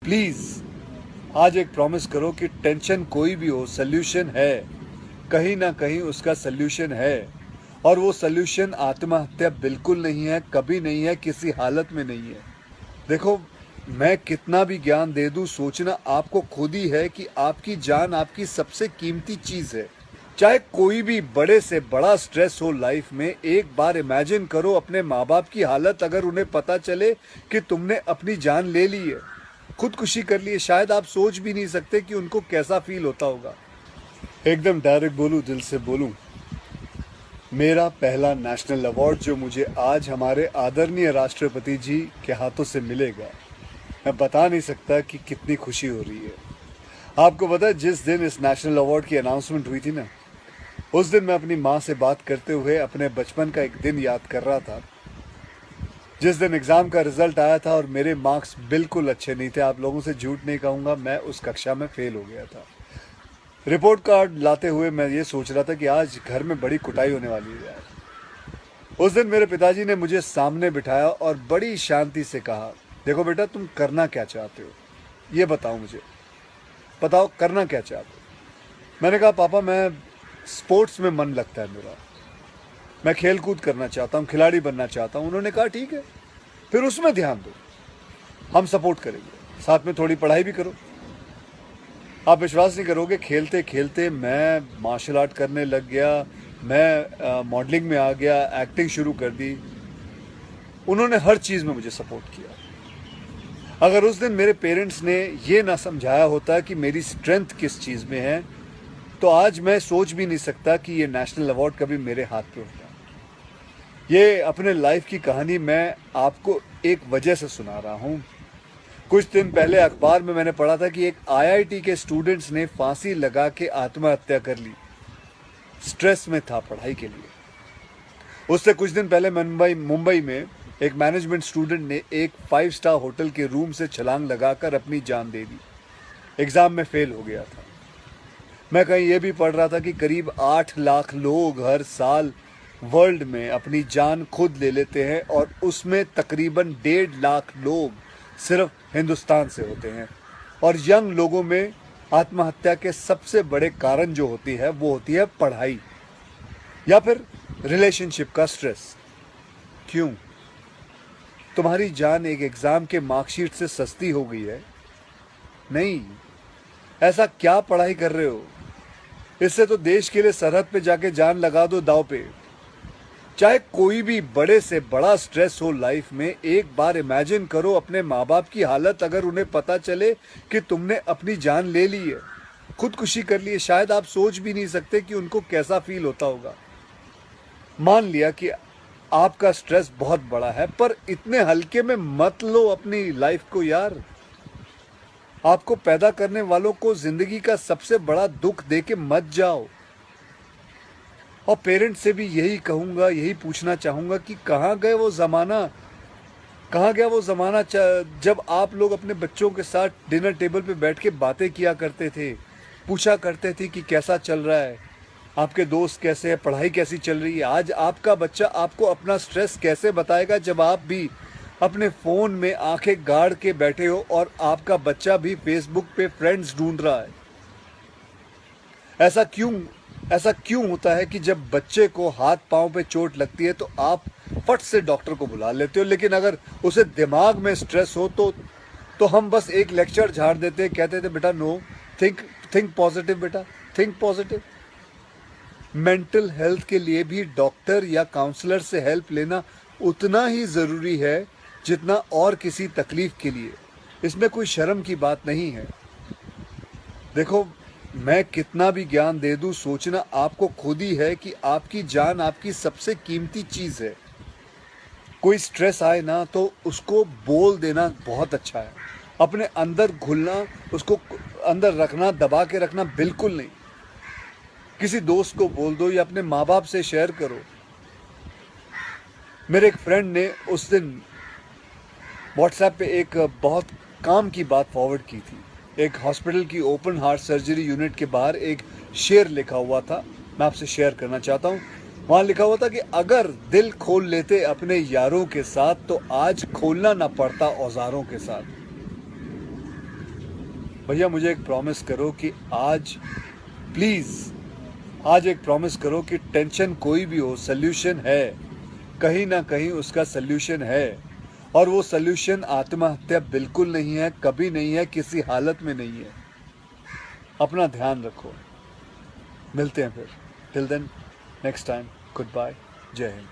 Please आज एक promise करो कि टेंशन कोई भी हो, सोल्यूशन है, कहीं ना कहीं उसका सोल्यूशन है। और वो सोल्यूशन आत्महत्या बिल्कुल नहीं है, कभी नहीं है, किसी हालत में नहीं है। देखो, मैं कितना भी ज्ञान दे दूं, सोचना आपको खुद ही है कि आपकी जान आपकी सबसे कीमती चीज है। चाहे कोई भी बड़े से बड़ा स्ट्रेस हो लाइफ में, एक बार इमेजिन करो अपने माँ बाप की हालत अगर उन्हें पता चले कि तुमने अपनी जान ले ली है, खुदकुशी कर ली है। शायद आप सोच भी नहीं सकते कि उनको कैसा फील होता होगा। एकदम डायरेक्ट बोलूं, दिल से बोलूं, मेरा पहला नेशनल अवार्ड जो मुझे आज हमारे आदरणीय राष्ट्रपति जी के हाथों से मिलेगा, मैं बता नहीं सकता कि कितनी खुशी हो रही है। आपको पता है, जिस दिन इस नेशनल अवार्ड की अनाउंसमेंट हुई थी ना, उस दिन मैं अपनी माँ से बात करते हुए अपने बचपन का एक दिन याद कर रहा था, जिस दिन एग्ज़ाम का रिजल्ट आया था और मेरे मार्क्स बिल्कुल अच्छे नहीं थे। आप लोगों से झूठ नहीं कहूँगा, मैं उस कक्षा में फेल हो गया था। रिपोर्ट कार्ड लाते हुए मैं ये सोच रहा था कि आज घर में बड़ी कुटाई होने वाली है यार। उस दिन मेरे पिताजी ने मुझे सामने बिठाया और बड़ी शांति से कहा, देखो बेटा, तुम करना क्या चाहते हो, ये बताओ मुझे, बताओ करना क्या चाहते हो। मैंने कहा, पापा मैं स्पोर्ट्स में मन लगता है मेरा, मैं खेल कूद करना चाहता हूँ, खिलाड़ी बनना चाहता हूँ। उन्होंने कहा, ठीक है, फिर उसमें ध्यान दो, हम सपोर्ट करेंगे, साथ में थोड़ी पढ़ाई भी करो। आप विश्वास नहीं करोगे, खेलते खेलते मैं मार्शल आर्ट करने लग गया, मैं मॉडलिंग में आ गया, एक्टिंग शुरू कर दी। उन्होंने हर चीज़ में मुझे सपोर्ट किया। अगर उस दिन मेरे पेरेंट्स ने ये ना समझाया होता कि मेरी स्ट्रेंथ किस चीज़ में है, तो आज मैं सोच भी नहीं सकता कि ये नेशनल अवार्ड कभी मेरे हाथ पे होता। ये अपने लाइफ की कहानी मैं आपको एक वजह से सुना रहा हूँ। कुछ दिन पहले अखबार में मैंने पढ़ा था कि एक आईआईटी के स्टूडेंट्स ने फांसी लगा के आत्महत्या कर ली। स्ट्रेस में था पढ़ाई के लिए। उससे कुछ दिन पहले मुंबई में एक मैनेजमेंट स्टूडेंट ने एक 5 स्टार होटल के रूम से छलांग लगाकर अपनी जान दे दी। एग्जाम में फेल हो गया था। मैं कहीं ये भी पढ़ रहा था कि करीब 8 लाख लोग हर साल वर्ल्ड में अपनी जान खुद ले लेते हैं और उसमें तकरीबन 1.5 लाख लोग सिर्फ हिंदुस्तान से होते हैं। और यंग लोगों में आत्महत्या के सबसे बड़े कारण जो होती है वो होती है पढ़ाई या फिर रिलेशनशिप का स्ट्रेस। क्यों? तुम्हारी जान एक एग्जाम के मार्कशीट से सस्ती हो गई है? नहीं। ऐसा क्या पढ़ाई कर रहे हो? इससे तो देश के लिए सरहद पे जाके जान लगा दो दांव पे। चाहे कोई भी बड़े से बड़ा स्ट्रेस हो लाइफ में, एक बार इमेजिन करो अपने माँ बाप की हालत अगर उन्हें पता चले कि तुमने अपनी जान ले ली है, खुदकुशी कर ली है। शायद आप सोच भी नहीं सकते कि उनको कैसा फील होता होगा। मान लिया कि आपका स्ट्रेस बहुत बड़ा है, पर इतने हल्के में मत लो अपनी लाइफ को यार। आपको पैदा करने वालों को जिंदगी का सबसे बड़ा दुख दे के मत जाओ। और पेरेंट्स से भी यही कहूंगा, यही पूछना चाहूंगा कि कहाँ गए वो ज़माना, कहाँ गया वो ज़माना जब आप लोग अपने बच्चों के साथ डिनर टेबल पे बैठ के बातें किया करते थे, पूछा करते थे कि कैसा चल रहा है, आपके दोस्त कैसे हैं, पढ़ाई कैसी चल रही है। आज आपका बच्चा आपको अपना स्ट्रेस कैसे बताएगा जब आप भी अपने फ़ोन में आंखें गाड़ के बैठे हो और आपका बच्चा भी फेसबुक पे फ्रेंड्स ढूंढ रहा है। ऐसा क्यों होता है कि जब बच्चे को हाथ पांव पे चोट लगती है तो आप फट से डॉक्टर को बुला लेते हो, लेकिन अगर उसे दिमाग में स्ट्रेस हो तो हम बस एक लेक्चर झाड़ देते हैं, कहते थे बेटा नो, थिंक पॉजिटिव बेटा, थिंक पॉजिटिव। मेंटल हेल्थ के लिए भी डॉक्टर या काउंसलर से हेल्प लेना उतना ही ज़रूरी है जितना और किसी तकलीफ के लिए। इसमें कोई शर्म की बात नहीं है। देखो, मैं कितना भी ज्ञान दे दूं, सोचना आपको खुद ही है कि आपकी जान आपकी सबसे कीमती चीज़ है। कोई स्ट्रेस आए ना तो उसको बोल देना बहुत अच्छा है। अपने अंदर घुलना, उसको अंदर रखना, दबा के रखना बिल्कुल नहीं। किसी दोस्त को बोल दो या अपने माँ बाप से शेयर करो। मेरे एक फ्रेंड ने उस दिन व्हाट्सएप पे एक बहुत काम की बात फॉरवर्ड की थी। एक हॉस्पिटल की ओपन हार्ट सर्जरी यूनिट के बाहर एक शेर लिखा हुआ था, मैं आपसे शेयर करना चाहता हूँ। वहाँ लिखा हुआ था कि अगर दिल खोल लेते अपने यारों के साथ तो आज खोलना ना पड़ता औजारों के साथ। भैया मुझे एक प्रॉमिस करो कि आज प्लीज़ आज एक प्रॉमिस करो कि टेंशन कोई भी हो, सल्यूशन है, कहीं ना कहीं उसका सल्यूशन है, और वो सल्यूशन आत्महत्या बिल्कुल नहीं है, कभी नहीं है, किसी हालत में नहीं है। अपना ध्यान रखो। मिलते हैं फिर। Till then, next time, good bye, जय हिंद।